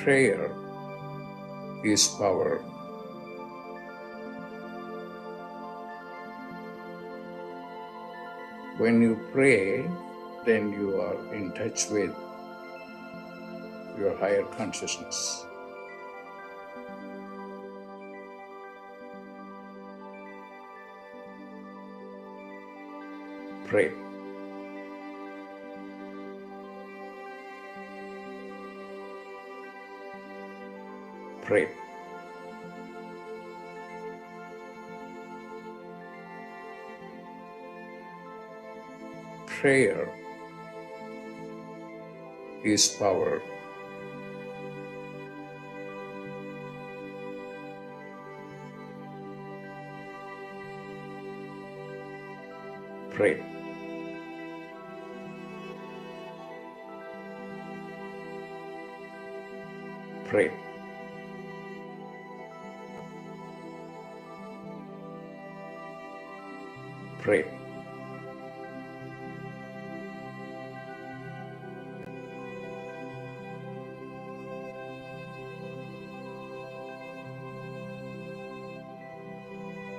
Prayer is power. When you pray, then you are in touch with your higher consciousness. Pray. Pray. Prayer is power. Pray. Pray. Pray.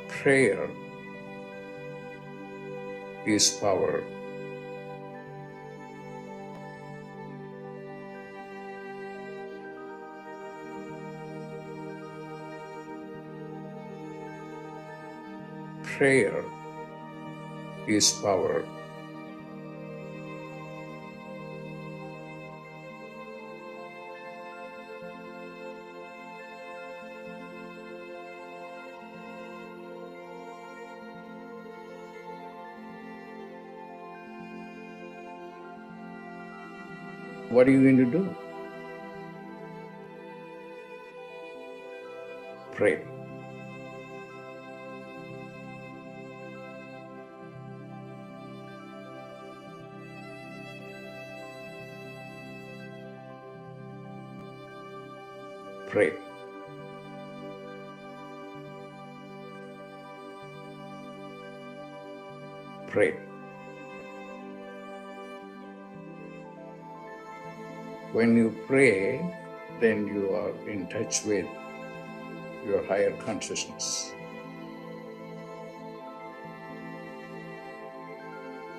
Prayer is power. Prayer is power. What are you going to do? Pray. Pray. Pray. When you pray, then you are in touch with your higher consciousness.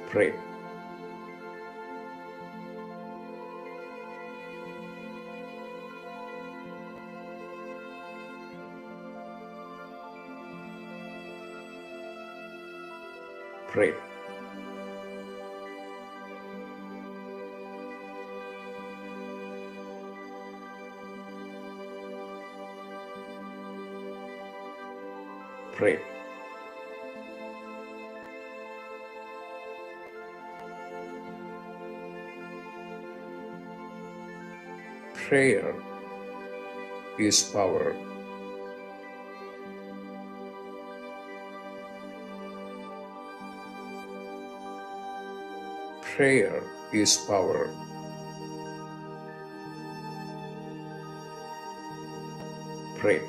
Pray. Pray. Pray. Prayer is power. Prayer is power. Pray.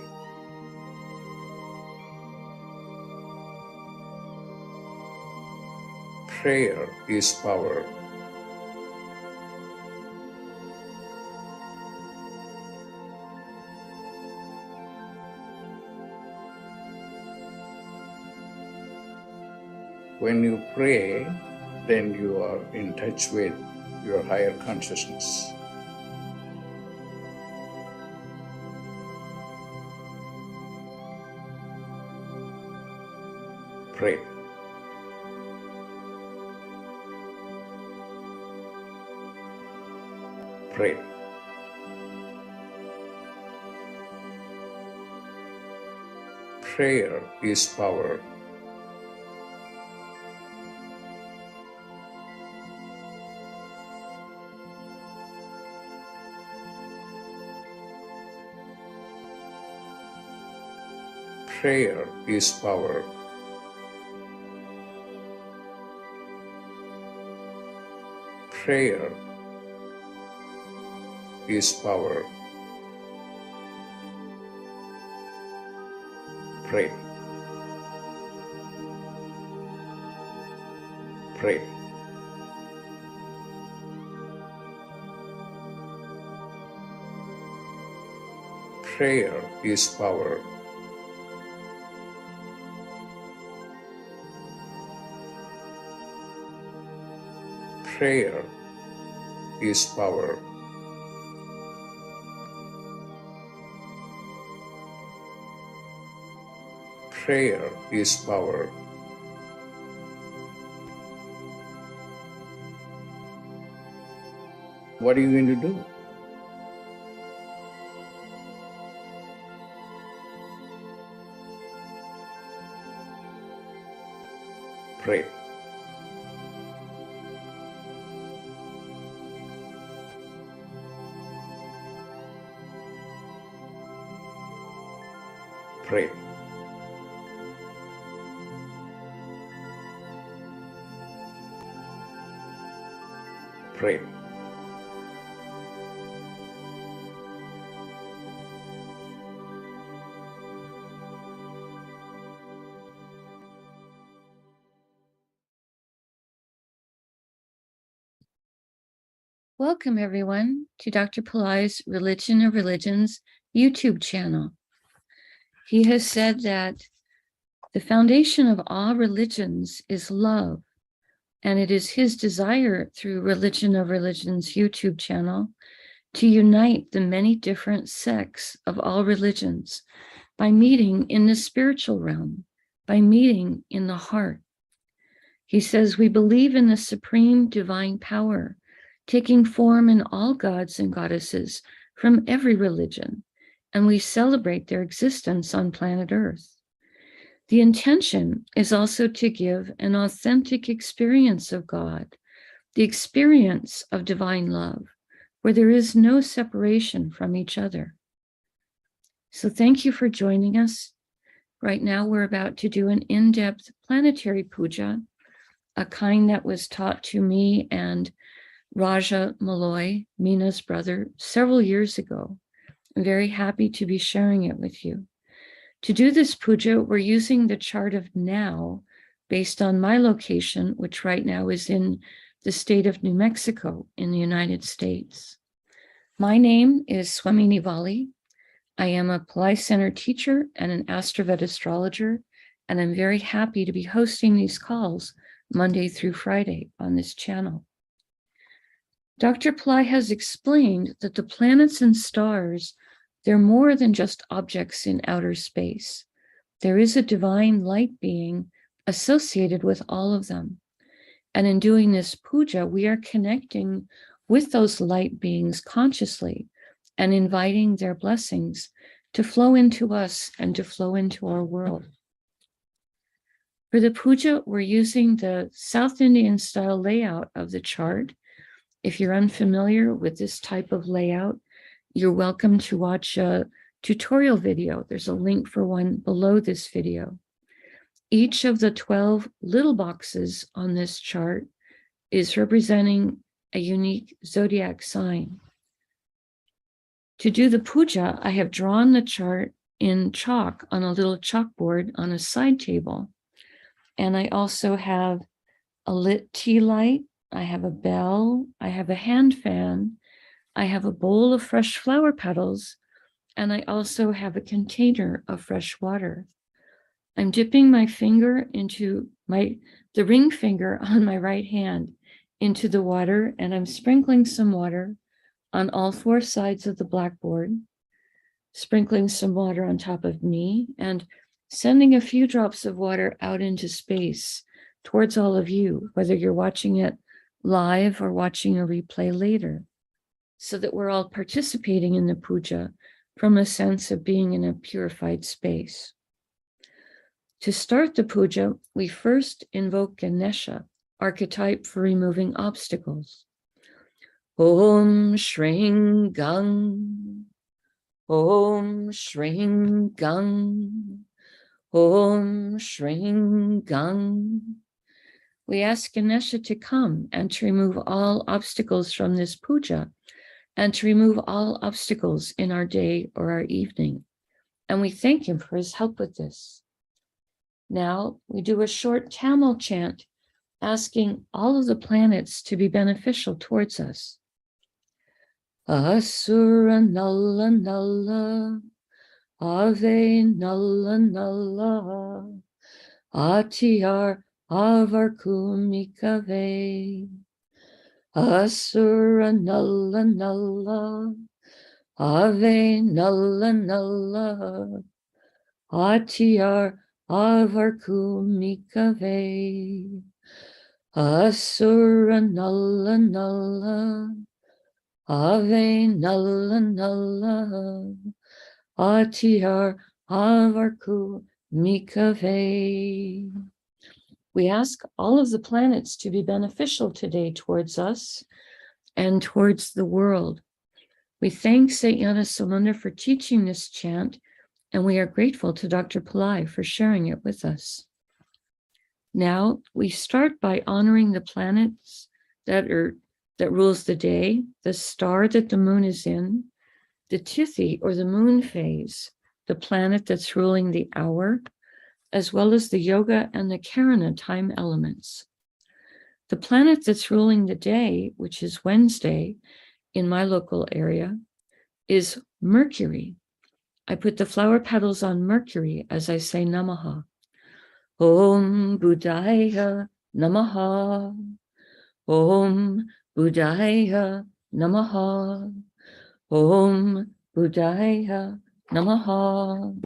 Prayer is power. When you pray, then you are in touch with your higher consciousness. Pray. Pray. Prayer is power. Prayer is power. Prayer is power. Pray. Pray. Prayer is power. Prayer is power. Prayer is power. What are you going to do? Pray. Pray. Pray. Welcome, everyone, to Dr. Pillai's Religion of Religions YouTube channel. He has said that the foundation of all religions is love, and it is his desire through Religion of Religions YouTube channel to unite the many different sects of all religions by meeting in the spiritual realm, by meeting in the heart. He says, we believe in the supreme divine power taking form in all gods and goddesses from every religion, and we celebrate their existence on planet Earth. The intention is also to give an authentic experience of God, the experience of divine love, where there is no separation from each other. So thank you for joining us. Right now, we're about to do an in-depth planetary puja, a kind that was taught to me and Raja Malloy, Mina's brother, several years ago. I'm very happy to be sharing it with you. To do this puja, we're using the chart of now based on my location, which right now is in the state of New Mexico in the United States. My name is Swamini Valli. I am a Pillai Center teacher and an AstroVed astrologer, and I'm very happy to be hosting these calls Monday through Friday on this channel. Dr. Pillai has explained that the planets and stars, they're more than just objects in outer space. There is a divine light being associated with all of them. And in doing this puja, we are connecting with those light beings consciously and inviting their blessings to flow into us and to flow into our world. For the puja, we're using the South Indian style layout of the chart. If you're unfamiliar with this type of layout, you're welcome to watch a tutorial video. There's a link for one below this video. Each of the 12 little boxes on this chart is representing a unique zodiac sign. To do the puja, I have drawn the chart in chalk on a little chalkboard on a side table. And I also have a lit tea light. I have a bell, I have a hand fan, I have a bowl of fresh flower petals, and I also have a container of fresh water. I'm dipping my finger into the ring finger on my right hand into the water, and I'm sprinkling some water on all four sides of the blackboard, sprinkling some water on top of me, and sending a few drops of water out into space towards all of you, whether you're watching it live or watching a replay later, so that we're all participating in the puja from a sense of being in a purified space. To start the puja, we first invoke Ganesha, archetype for removing obstacles. Om Shring Gang, Om Shring Gang, Om Shring Gang. We ask Ganesha to come and to remove all obstacles from this puja and to remove all obstacles in our day or our evening. And we thank him for his help with this. Now we do a short Tamil chant asking all of the planets to be beneficial towards us. Asura Nalla Nalla, Ave Nulla Nulla, Atiar Avarkumikave, Asura Nulla Nulla, Ave Nulla Nulla, Atiar Avarkumikave, Asura Nulla Nulla, Ave Nulla Nulla, Atiar Avarkumikave. We ask all of the planets to be beneficial today towards us and towards the world. We thank St. Yanasamunda for teaching this chant, and we are grateful to Dr. Pillai for sharing it with us. Now, we start by honoring the planets that rules the day, the star that the moon is in, the Tithi, or the moon phase, the planet that's ruling the hour, as well as the Yoga and the Karana time elements. The planet that's ruling the day, which is Wednesday in my local area, is Mercury. I put the flower petals on Mercury as I say Namaha. Om Buddhaya Namaha. Om Buddhaya Namaha. Om Buddhaya Namaha.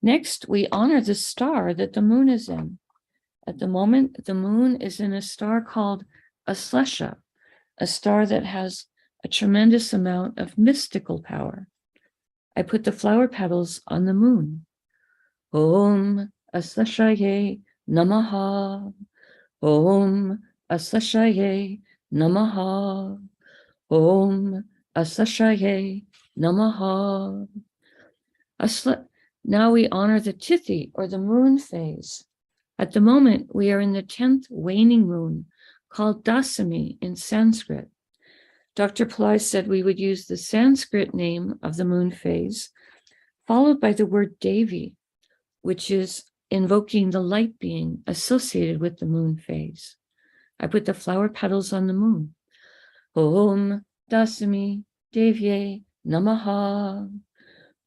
Next, we honor the star that the moon is in. At the moment, the moon is in a star called Aslesha, a star that has a tremendous amount of mystical power. I put the flower petals on the moon. Om Asleshaye Namaha. Om Asleshaye Namaha. Om Asleshaye Namaha. Now we honor the Tithi, or the moon phase. At the moment, we are in the 10th waning moon, called Dasami in Sanskrit. Dr. Pillai said we would use the Sanskrit name of the moon phase, followed by the word Devi, which is invoking the light being associated with the moon phase. I put the flower petals on the moon. Om Dasami Devye Namaha.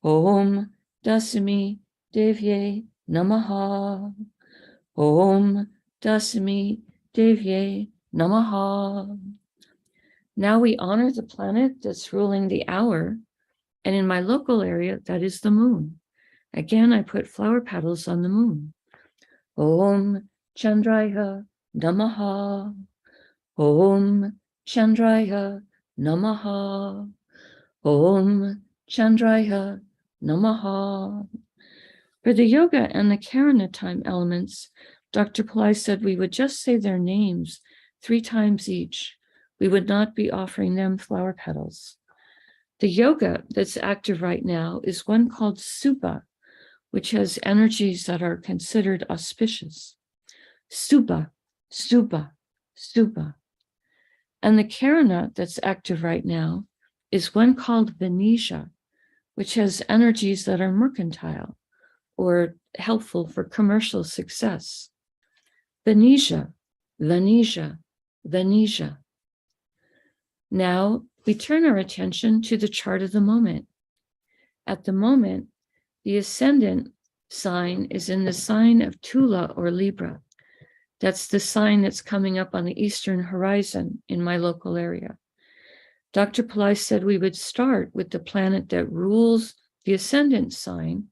Om Dasami Devye Namaha. Om Dasami Devye Namaha. Now we honor the planet that's ruling the hour, and in my local area, that is the moon. Again, I put flower petals on the moon. Om Chandraya Namaha. Om Chandraya Namaha. Om Chandraya Namaha. For the Yoga and the Karana time elements, Dr. Pillai said we would just say their names 3 times each. We would not be offering them flower petals. The Yoga that's active right now is one called Subha, which has energies that are considered auspicious. Subha, Subha, Subha. And the Karana that's active right now is one called Venetia, which has energies that are mercantile or helpful for commercial success. Venetia, Venetia, Venetia. Now we turn our attention to the chart of the moment. At the moment, the ascendant sign is in the sign of Tula or Libra. That's the sign that's coming up on the eastern horizon in my local area. Dr. Pillai said we would start with the planet that rules the ascendant sign,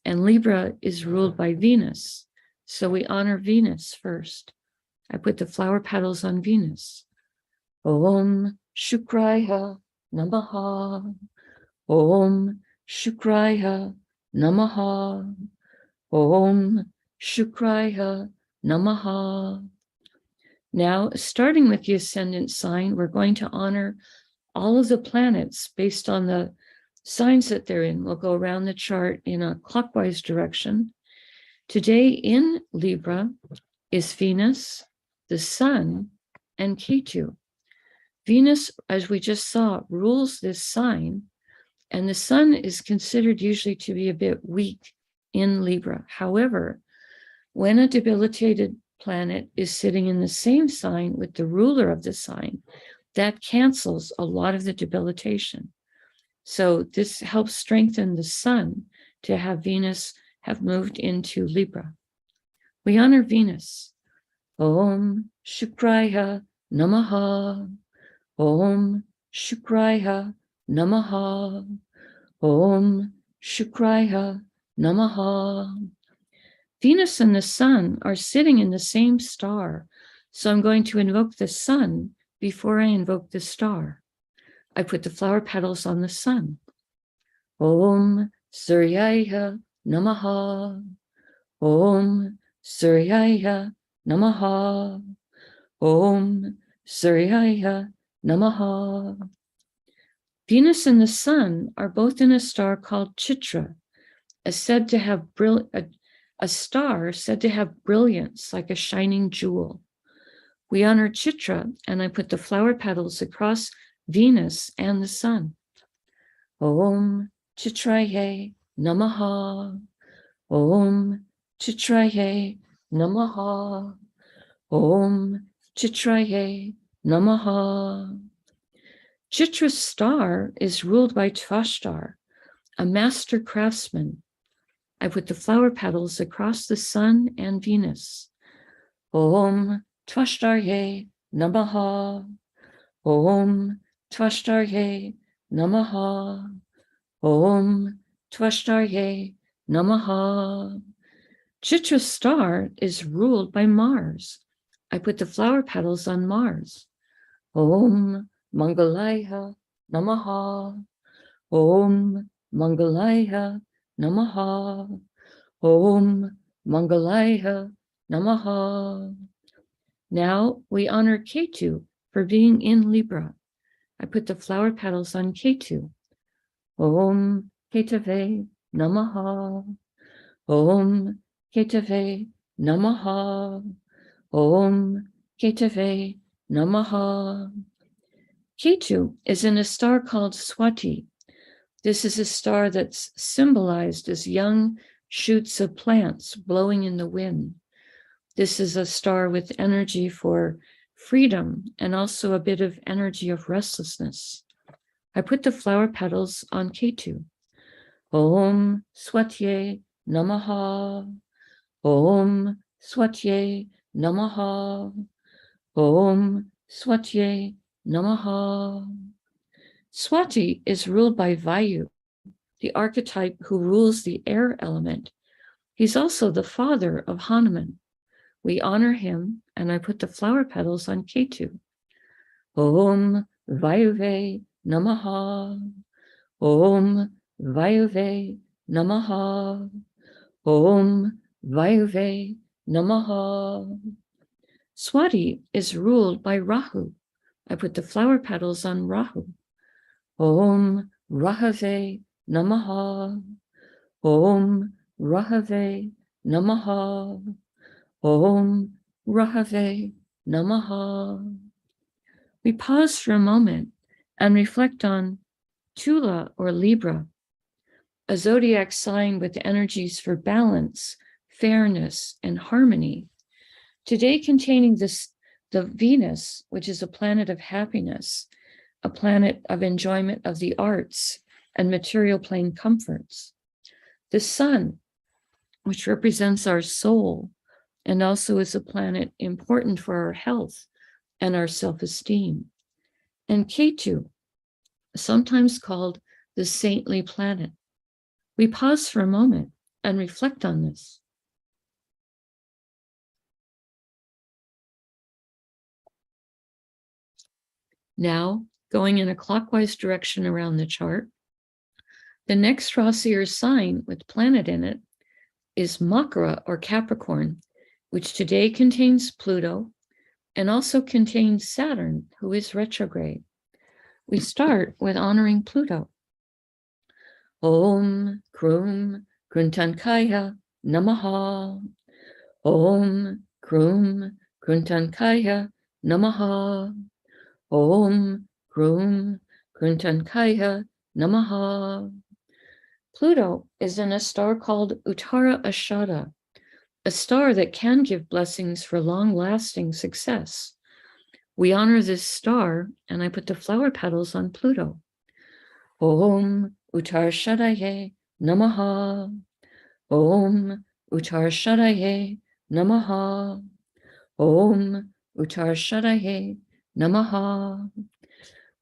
and Libra is ruled by Venus. So we honor Venus first. I put the flower petals on Venus. Om Shukraya Namaha. Om Shukraya Namaha. Om Shukraya Namaha. Now, starting with the ascendant sign, we're going to honor all of the planets based on the signs that they're in. We'll go around the chart in a clockwise direction. Today in Libra is Venus, the Sun, and Ketu. Venus, as we just saw, rules this sign, and the Sun is considered usually to be a bit weak in Libra. However, when a debilitated planet is sitting in the same sign with the ruler of the sign, that cancels a lot of the debilitation. So this helps strengthen the Sun to have Venus have moved into Libra. We honor Venus. Om Shukraya Namaha. Om Shukraya Namaha. Om Shukraya Namaha. Venus and the sun are sitting in the same star, so I'm going to invoke the sun before I invoke the star. I put the flower petals on the sun. Om Suryaya Namaha. Om Suryaya Namaha. Om Suryaya Namaha. Venus and the sun are both in a star called Chitra, a star said to have brilliance like a shining jewel. We honor Chitra, and I put the flower petals across Venus and the sun. Om Chitraye Namaha. Om Chitraye Namaha. Om Chitraye Namaha. Chitra's star is ruled by Tvashtar, a master craftsman. I put the flower petals across the sun and Venus. Om Tvashtarye Namaha. Om Tvashtarye Namaha. Om Tvashtarye Namaha. Chitra's star is ruled by Mars. I put the flower petals on Mars. Om Mangalaya Namaha. Om Mangalaya Namaha. Om Mangalaya Namaha. Now we honor Ketu for being in Libra. I put the flower petals on Ketu. Om Ketave Namaha. Om Ketave Namaha. Om Ketave Namaha. Ketu is in a star called Swati. This is a star that's symbolized as young shoots of plants blowing in the wind. This is a star with energy for freedom and also a bit of energy of restlessness. I put the flower petals on Ketu. Om Swatye Namaha. Om Swatye Namaha. Om Swatye Namaha. Swati is ruled by Vayu, the archetype who rules the air element. He's also the father of Hanuman. We honor him, and I put the flower petals on Ketu. Om Vayuve Namaha. Om Vayuve Namaha. Om Vayuve Namaha. Swati is ruled by Rahu. I put the flower petals on Rahu. Om Rahave Namaha. Om Rahave Namaha. Om Rahave Namaha. We pause for a moment and reflect on Tula or Libra, a zodiac sign with energies for balance, fairness, and harmony. Today containing the Venus, which is a planet of happiness, a planet of enjoyment of the arts and material plane comforts. The sun, which represents our soul and also is a planet important for our health and our self-esteem. And Ketu, sometimes called the saintly planet. We pause for a moment and reflect on this. Now, going in a clockwise direction around the chart, the next Rasi or sign with planet in it is Makara or Capricorn, which today contains Pluto and also contains Saturn, who is retrograde. We start with honoring Pluto. Om Krum Kruntankaya Namaha. Om Krum Kruntankaya Namaha. Om Krum Kruntankaya Namaha. Pluto is in a star called Uttara Ashada, a star that can give blessings for long-lasting success. We honor this star, and I put the flower petals on Pluto. Om Uttarashadaye Namaha. Om Uttarshadaye Namaha. Om Uttarshadaye Namaha.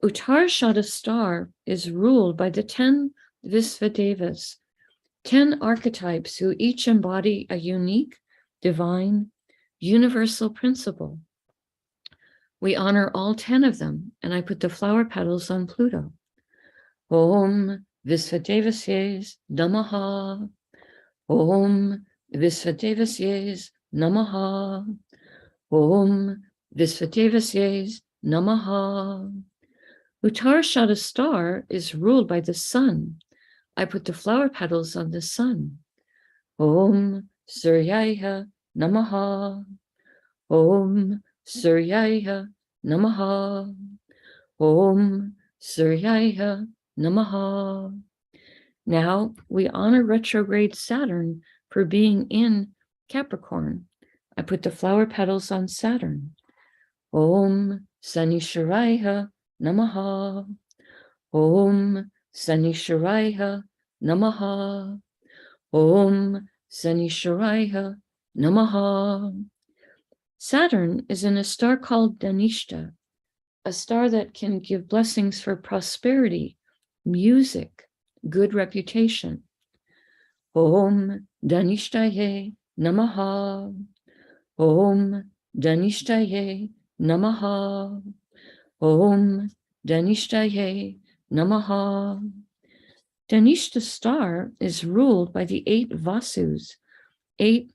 Uttarshada star is ruled by the 10 Visvadevas, 10 archetypes who each embody a unique, divine, universal principle. We honor all 10 of them, and I put the flower petals on Pluto. Om Visvadevasye Namaha. Om Visvadevasye Namaha. Om Visvadevasye Namaha. Uttarshada star is ruled by the sun. I put the flower petals on the sun. Om Suryaya Namaha. Om Suryaya Namaha. Om Suryaya Namaha. Now we honor retrograde Saturn for being in Capricorn. I put the flower petals on Saturn. Om Sanisharaya Namaha. Om Sanisharaya Namaha. Om Sanisharaya Namaha. Saturn is in a star called Dhanishta, a star that can give blessings for prosperity, music, good reputation. Om Dhanishtaye Namaha. Om Dhanishtaye Namaha. Om Dhanishtaye Namaha. Dhanishta star is ruled by the 8 Vasus, 8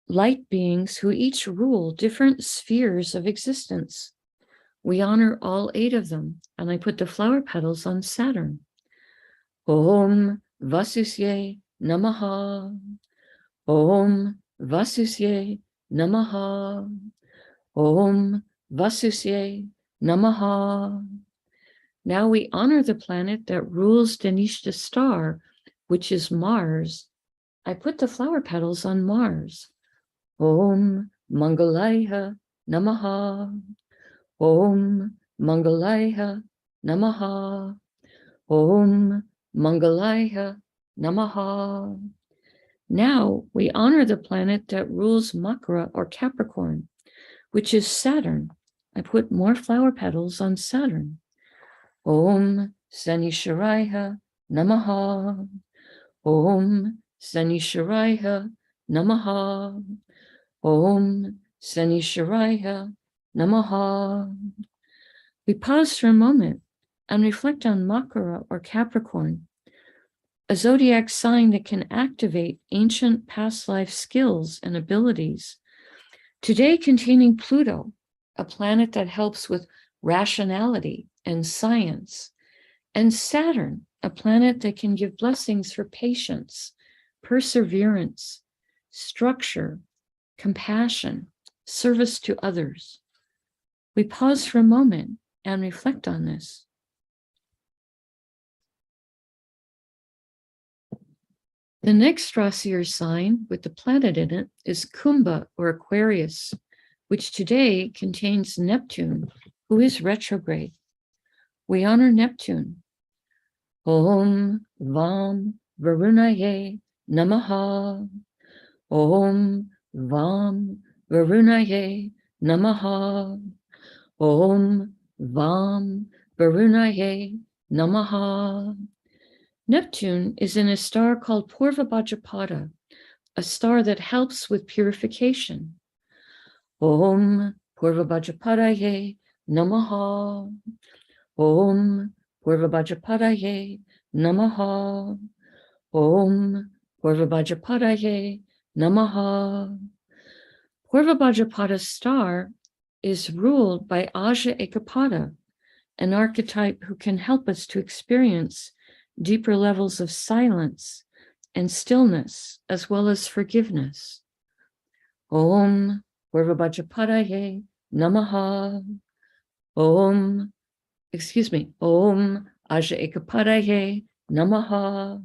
light beings who each rule different spheres of existence. We honor all 8 of them, and I put the flower petals on Saturn. Om Vasusye Namaha. Om Vasusye Namaha. Om Vasusye Namaha. Now we honor the planet that rules Dhanishta star, which is Mars. I put the flower petals on Mars. Om Mangalaya Namaha. Om Mangalaya Namaha. Om Mangalaya Namaha. Now we honor the planet that rules Makara or Capricorn, which is Saturn. I put more flower petals on Saturn. Om Sanisharaya Namaha. Om Sanisharaya Namaha. Om Sanisharaya Namaha. We pause for a moment and reflect on Makara or Capricorn, a zodiac sign that can activate ancient past life skills and abilities. Today containing Pluto, a planet that helps with rationality and science, and Saturn, a planet that can give blessings for patience, perseverance, structure, compassion, service to others. We pause for a moment and reflect on this. The next Rasi or sign with the planet in it is Kumbha or Aquarius, which today contains Neptune, who is retrograde. We honor Neptune. Om Vam Varunaye Namaha. Om Vam Varunaye Namaha. Om Vam Varunaye Namaha. Neptune is in a star called Purva Bhajapada, a star that helps with purification. Om Purva Bhajapadaye Namaha. Om Purva Bhajapadaye Namaha. Om Purva Bhajapadaye Namaha. Purva Bhajapada star is ruled by Aja Ekapada, an archetype who can help us to experience deeper levels of silence and stillness, as well as forgiveness. Om Purva Bhajapadaye Namaha. Om Aja Ekapadaye Namaha.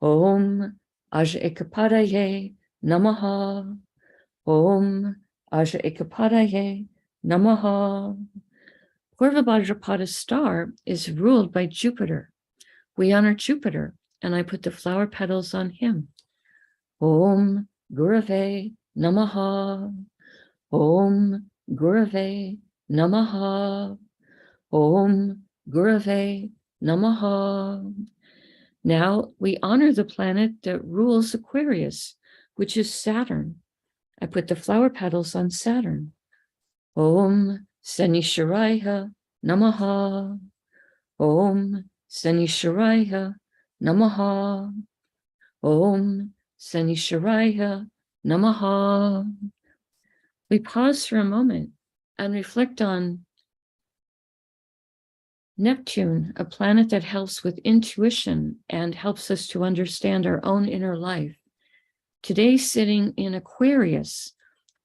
Om Aja Ekapadaye Namaha. Om Aja Ekapadaye Namaha. Purva Bhajapada star is ruled by Jupiter. We honor Jupiter, and I put the flower petals on him. Om Gurave Namaha. Om Gurave Namaha. Om Gurave Namaha. Now we honor the planet that rules Aquarius, which is Saturn. I put the flower petals on Saturn. Om Sanishwaraya Namaha. Om Sanishwaraya Namaha. Om Sanishwaraya Namaha. We pause for a moment and reflect on Neptune, a planet that helps with intuition and helps us to understand our own inner life. Today, sitting in Aquarius,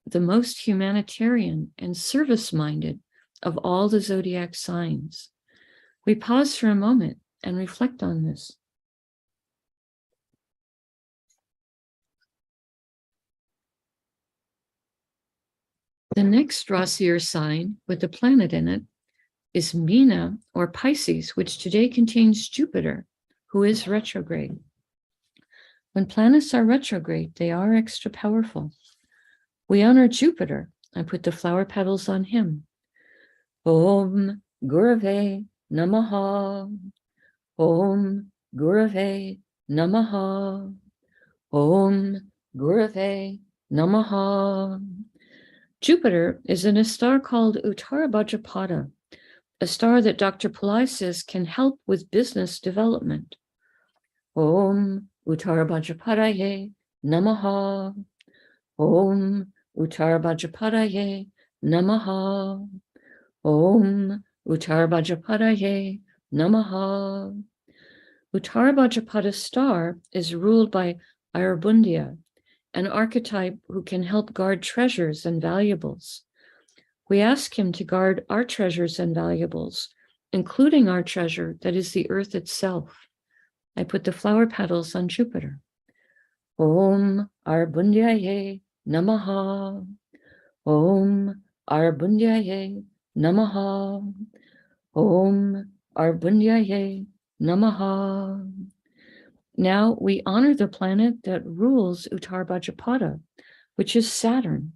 the most humanitarian and service-minded of all the zodiac signs. We pause for a moment and reflect on this. The next Rasi or sign with the planet in it is Meena or Pisces, which today contains Jupiter, who is retrograde. When planets are retrograde, they are extra powerful. We honor Jupiter and put the flower petals on him. Om Gurave Namaha. Om Gurave Namaha. Om Gurave Namaha. Jupiter is in a star called Uttara Bhadrapada, a star that Dr. Pillai says can help with business development. Om Uttara Bhadrapadaye Namaha. Om Uttara Bhadrapadaye Namaha. Om Uttara Bhadrapadaye Namaha. Uttara Bhadrapada star is ruled by Ayurveda, an archetype who can help guard treasures and valuables. We ask him to guard our treasures and valuables, including our treasure that is the earth itself. I put the flower petals on Jupiter. Om Arbundyaye Namaha. Om Arbundyaye Namaha. Om Arbundyaye Namaha. Now we honor the planet that rules Uttara Bhadrapada, which is Saturn.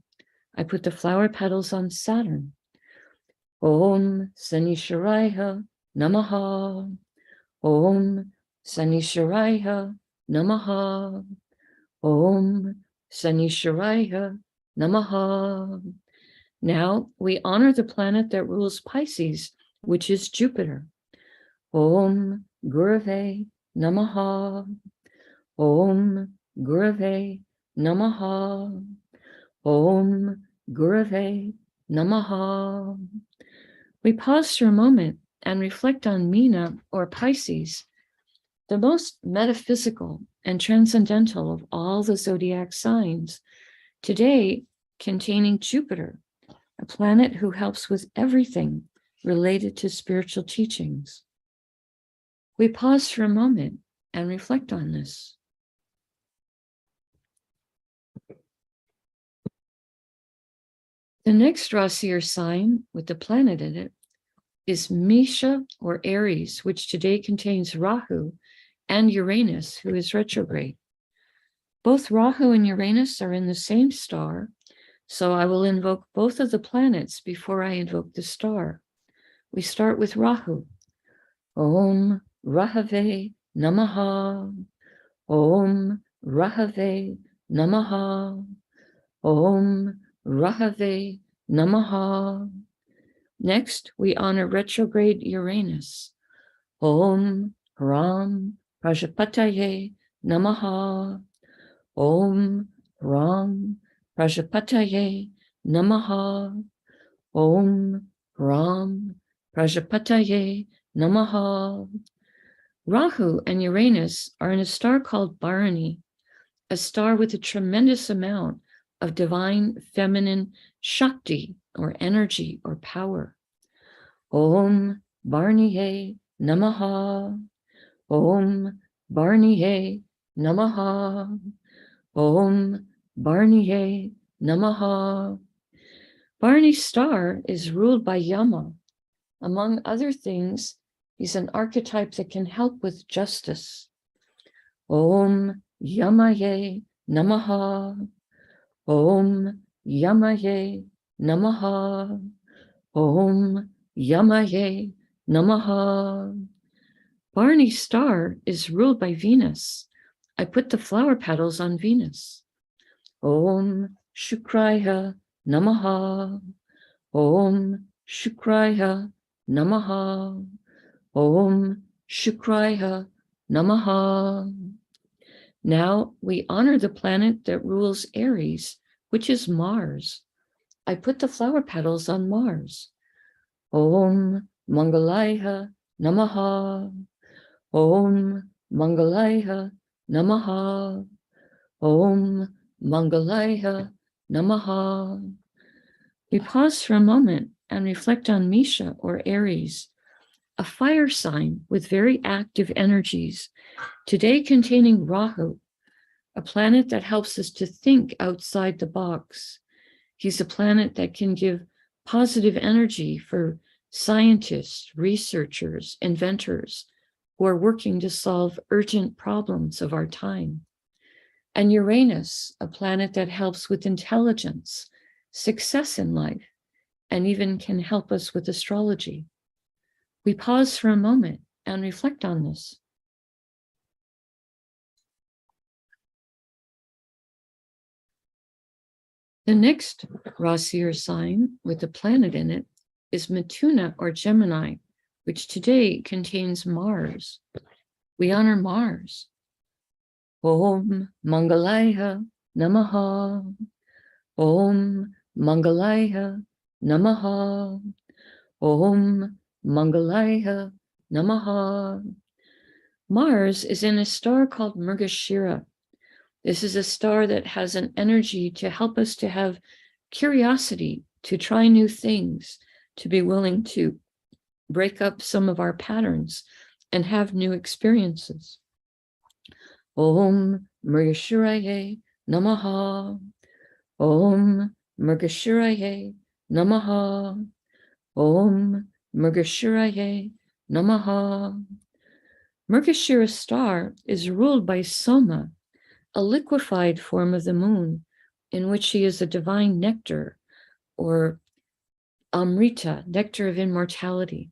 I put the flower petals on Saturn. Om Sanishwaraya Namaha. Om Sanishwaraya Namaha. Om Sanishwaraya Namaha. Now we honor the planet that rules Pisces, which is Jupiter. Om Gurave Namaha. Om Gurave Namaha. Om Gurave Namaha. We pause for a moment and reflect on Meena or Pisces, the most metaphysical and transcendental of all the zodiac signs, today containing Jupiter, a planet who helps with everything related to spiritual teachings. We pause for a moment and reflect on this. The next Rasi or sign with the planet in it is Mesha or Aries, which today contains Rahu and Uranus, who is retrograde. Both Rahu and Uranus are in the same star, so I will invoke both of the planets before I invoke the star. We start with Rahu. Om Rahave Namaha. Om Rahave Namaha. Om Rahave Namaha. Next, we honor retrograde Uranus. Om Ram Prajapataye Namaha. Om Ram Prajapataye Namaha. Om Ram Prajapataye Namaha. Rahu and Uranus are in a star called Bharani, a star with a tremendous amount of divine feminine Shakti or energy or power. Om Bharaniye Namaha. Om Bharaniye Namaha. Om Bharaniye Namaha. Bharani's star is ruled by Yama. Among other things, he's an archetype that can help with justice. Om Yamaye Namaha. Om Yamaye Namaha. Om Yamaye Namaha. Barney star is ruled by Venus. I put the flower petals on Venus. Om Shukraya Namaha. Om Shukraya Namaha. Om Shukraya Namaha. Now we honor the planet that rules Aries, which is Mars. I put the flower petals on Mars. Om Mangalaya Namaha. Om Mangalaya Namaha. Om Mangalaya Namaha. We pause for a moment and reflect on Misha or Aries, a fire sign with very active energies, today containing Rahu, a planet that helps us to think outside the box. He's a planet that can give positive energy for scientists, researchers, inventors who are working to solve urgent problems of our time. And Uranus, a planet that helps with intelligence, success in life, and even can help us with astrology. We pause for a moment and reflect on this. The next Rasi or sign with a planet in it is Mithuna or Gemini, which today contains Mars. We honor Mars. Om Mangalaya Namaha. Om Mangalaya Namaha. Om Mangalaya Namaha. Mars is in a star called Mrgashira. This is a star that has an energy to help us to have curiosity, to try new things, to be willing to break up some of our patterns and have new experiences. Om Mrgashiraye Namaha. Om Mrgashiraye Namaha. Om Mrgashiraye Namaha. Mrgashira star is ruled by Soma, a liquefied form of the moon, in which she is a divine nectar, or Amrita, nectar of immortality.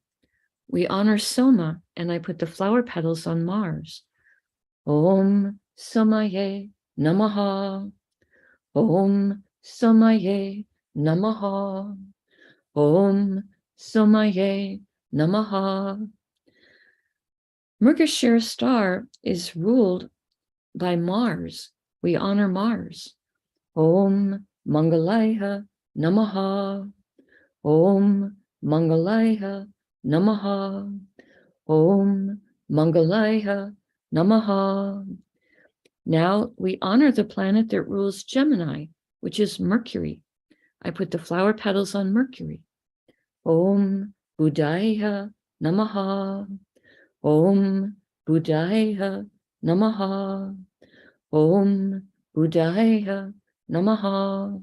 We honor Soma, and I put the flower petals on Mars. Om Somaye Namaha. Om Somaye Namaha. Om Somaye Namaha. Mrgashira star is ruled by Mars. We honor Mars. Om Mangalaya Namaha. Om Mangalaya Namaha. Om Mangalaya Namaha. Now we honor the planet that rules Gemini, which is Mercury. I put the flower petals on Mercury. Om Buddhaya Namaha. Om Buddhaya Namaha. Om Buddhaya Namaha.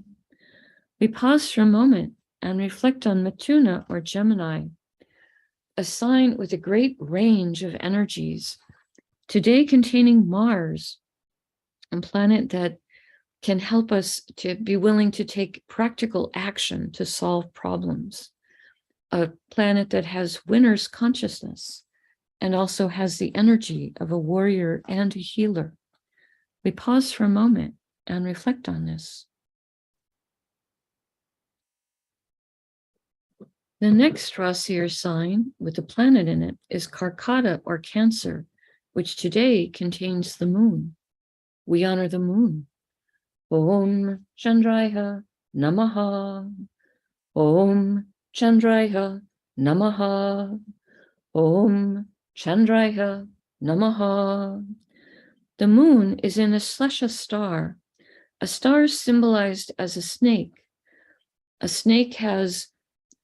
We pause for a moment and reflect on Mithuna or Gemini, a sign with a great range of energies, today containing Mars, a planet that can help us to be willing to take practical action to solve problems, a planet that has winner's consciousness and also has the energy of a warrior and a healer. We pause for a moment and reflect on this. The next Rasi or sign with a planet in it is Karkata or Cancer, which today contains the moon. We honor the moon. Om Chandraya Namaha. Om Chandraya Namaha. Om Chandraya Namaha. The moon is in a Slesha star, a star symbolized as a snake. A snake has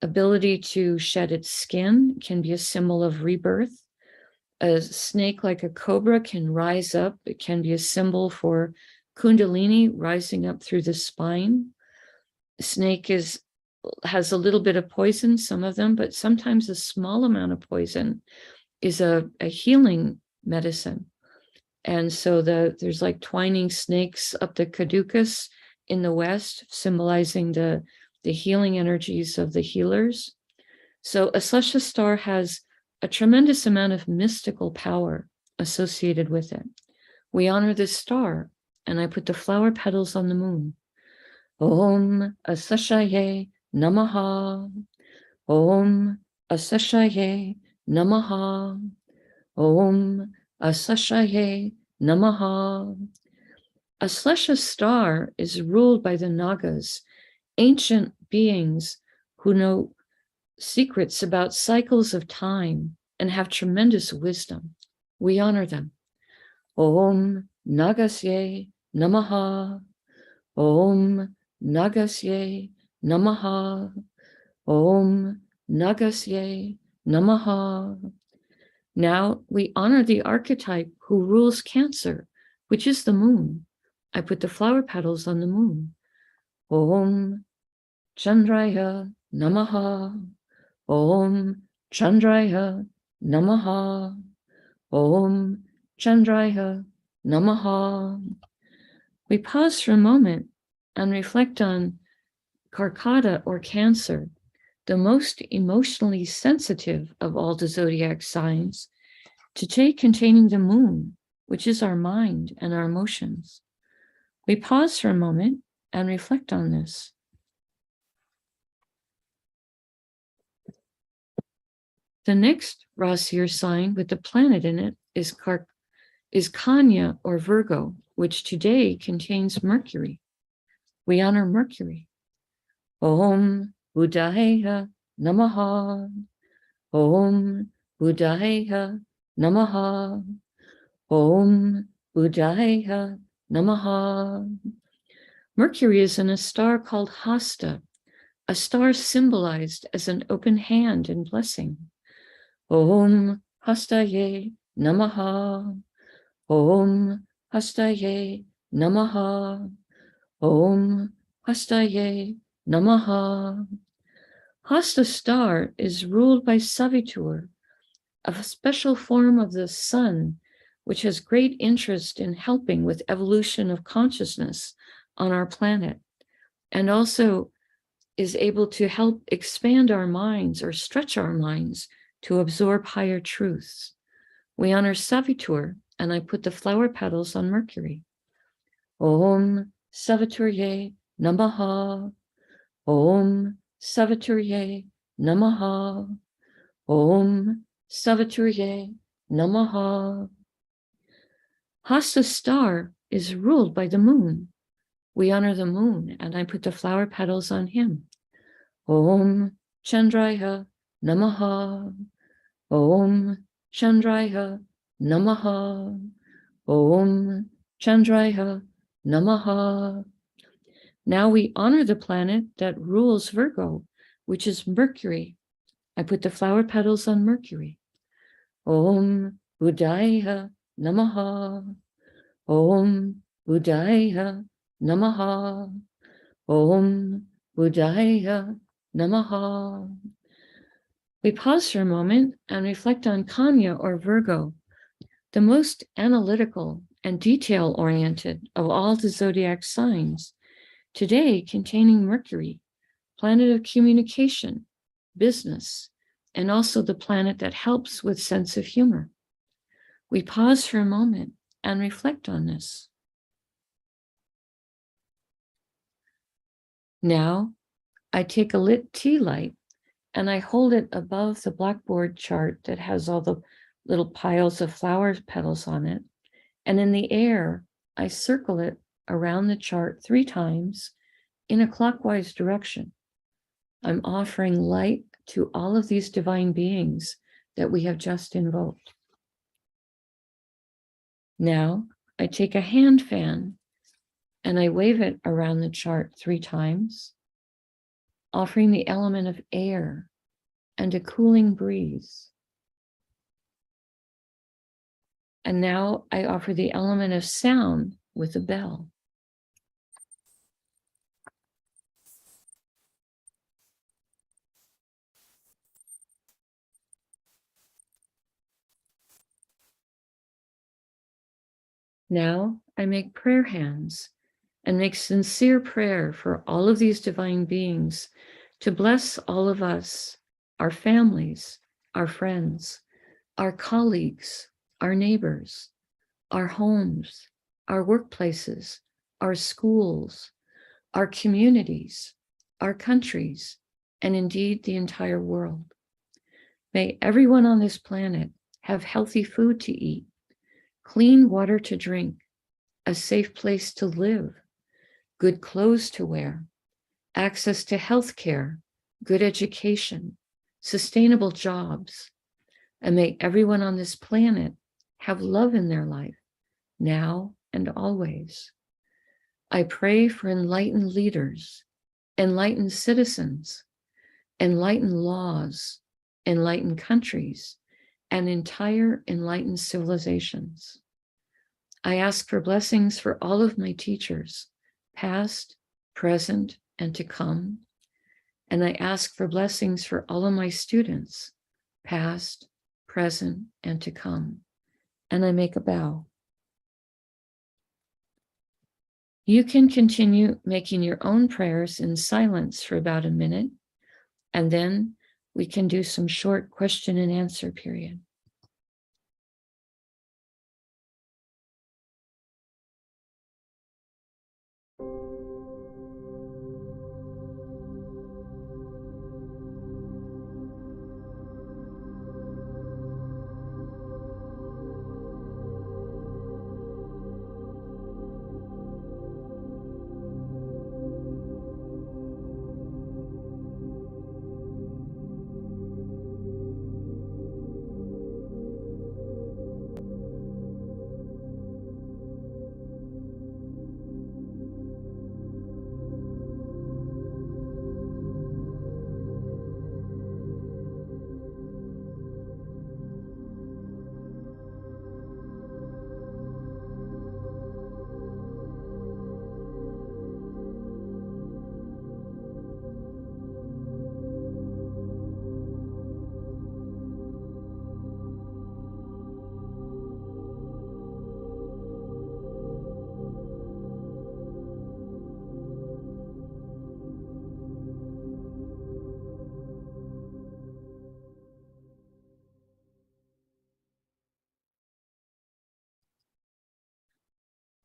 ability to shed its skin, can be a symbol of rebirth. A snake like a cobra can rise up. It can be a symbol for Kundalini rising up through the spine. A snake has a little bit of poison, some of them, but sometimes a small amount of poison is a healing medicine. And so there's like twining snakes up the caduceus in the west, symbolizing the healing energies of the healers. So a celestial star has a tremendous amount of mystical power associated with it. We honor this star, and I put the flower petals on the moon. Om Asashaye Namaha. Om Asashaye Namaha. Om Asashaye Namaha. A celestial star is ruled by the Nagas, ancient beings who know secrets about cycles of time and have tremendous wisdom. We honor them. Om Nagasye Namaha. Om Nagasye Namaha. Om Nagasye Namaha. Now we honor the archetype who rules Cancer, which is the moon. I put the flower petals on the moon. Om Chandraya Namaha. Om Chandraya Namaha. Om Chandraya Namaha. We pause for a moment and reflect on Karkata or Cancer, the most emotionally sensitive of all the zodiac signs, today containing the moon, which is our mind and our emotions. We pause for a moment and reflect on this. The next Rasi or sign with the planet in it is Kanya or Virgo, which today contains Mercury. We honor Mercury. Om Buddhaya Namaha. Om Buddhaya Namaha. Om Buddhaya Namaha. Mercury is in a star called Hasta, a star symbolized as an open hand and blessing. Om Hastaye Namaha. Om Hastaye Namaha. Om Hastaye Namaha. Hasta star is ruled by Savitur, a special form of the sun, which has great interest in helping with evolution of consciousness on our planet, and also is able to help expand our minds or stretch our minds to absorb higher truths. We honor Savitur, and I put the flower petals on Mercury. Om Saviturye Namaha. Om Saviturye Namaha. Om Saviturye Namaha. Hasta star is ruled by the moon. We honor the moon, and I put the flower petals on him. Om Chandraya Namaha. Om Chandraya Namaha. Om Chandraya Namaha. Now we honor the planet that rules Virgo, which is Mercury. I put the flower petals on Mercury. Om Buddhaya Namaha. Om Buddhaya Namaha. Om Buddhaya Namaha. We pause for a moment and reflect on Kanya or Virgo, the most analytical and detail-oriented of all the zodiac signs, today containing Mercury, planet of communication, business, and also the planet that helps with sense of humor. We pause for a moment and reflect on this. Now, I take a lit tea light and I hold it above the blackboard chart that has all the little piles of flower petals on it. And in the air, I circle it around the chart 3 times in a clockwise direction. I'm offering light to all of these divine beings that we have just invoked. Now, I take a hand fan and I wave it around the chart 3 times, offering the element of air and a cooling breeze. And now I offer the element of sound with a bell. Now I make prayer hands and make sincere prayer for all of these divine beings to bless all of us, our families, our friends, our colleagues, our neighbors, our homes, our workplaces, our schools, our communities, our countries, and indeed the entire world. May everyone on this planet have healthy food to eat, clean water to drink, a safe place to live, good clothes to wear, access to health care, good education, sustainable jobs, and may everyone on this planet have love in their life, now and always. I pray for enlightened leaders, enlightened citizens, enlightened laws, enlightened countries, and entire enlightened civilizations. I ask for blessings for all of my teachers, past, present, and to come. And I ask for blessings for all of my students, past, present, and to come. And I make a bow. You can continue making your own prayers in silence for about a minute, and then we can do some short question and answer period.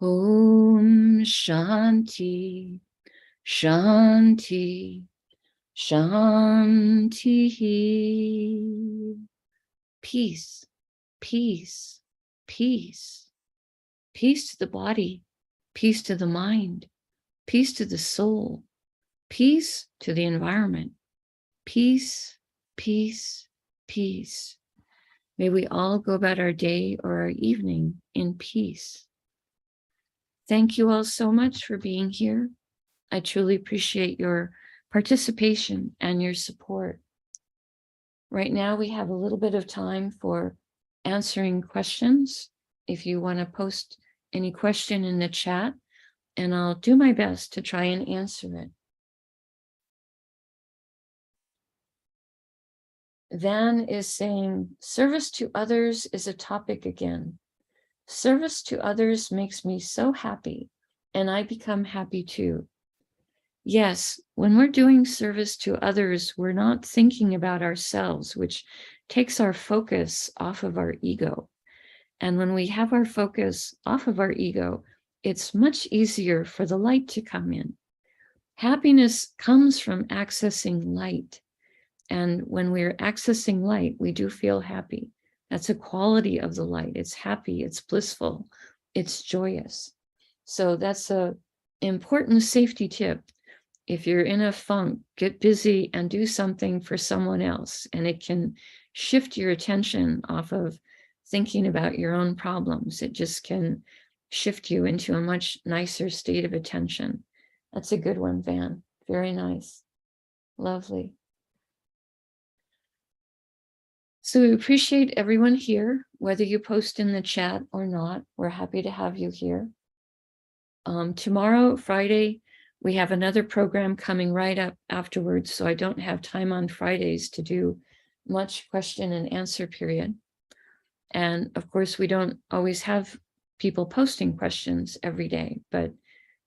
Om Shanti, Shanti, Shanti. Peace, peace, peace. Peace to the body, peace to the mind, peace to the soul, peace to the environment. Peace, peace, peace. May we all go about our day or our evening in peace. Thank you all so much for being here. I truly appreciate your participation and your support. Right now, we have a little bit of time for answering questions. If you want to post any question in the chat, and I'll do my best to try and answer it. Van is saying, service to others is a topic again. Service to others makes me so happy, and I become happy too. Yes, when we're doing service to others, we're not thinking about ourselves, which takes our focus off of our ego. And when we have our focus off of our ego, it's much easier for the light to come in. Happiness comes from accessing light. And when we're accessing light, we do feel happy. That's a quality of the light. It's happy, it's blissful, it's joyous. So that's an important safety tip. If you're in a funk, get busy and do something for someone else. And it can shift your attention off of thinking about your own problems. It just can shift you into a much nicer state of attention. That's a good one, Van. Very nice. Lovely. So we appreciate everyone here, whether you post in the chat or not. We're happy to have you here. Tomorrow, Friday, we have another program coming right up afterwards, so I don't have time on Fridays to do much question and answer period. And of course, we don't always have people posting questions every day, but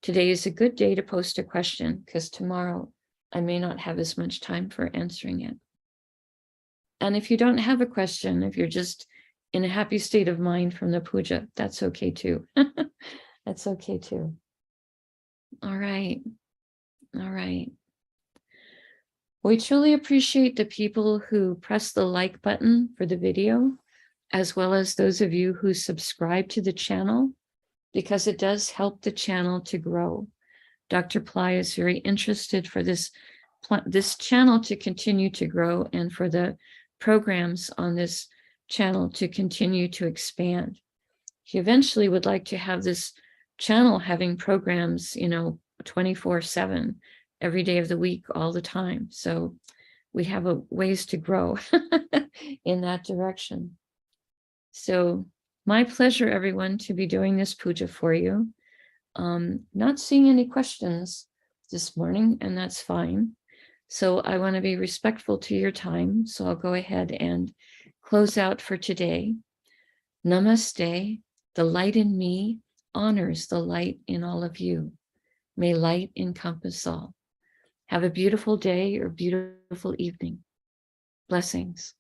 today is a good day to post a question because tomorrow I may not have as much time for answering it. And if you don't have a question, if you're just in a happy state of mind from the puja, that's okay too. That's okay too. All right. All right. We truly appreciate the people who press the like button for the video, as well as those of you who subscribe to the channel, because it does help the channel to grow. Dr. Pillai is very interested for this channel to continue to grow and for the programs on this channel to continue to expand. He eventually would like to have this channel having programs, 24/7, every day of the week, all the time. So we have a ways to grow in that direction. So my pleasure, everyone, to be doing this puja for you. Not seeing any questions this morning, and that's fine. So I want to be respectful to your time. So I'll go ahead and close out for today. Namaste. The light in me honors the light in all of you. May light encompass all. Have a beautiful day or beautiful evening. Blessings.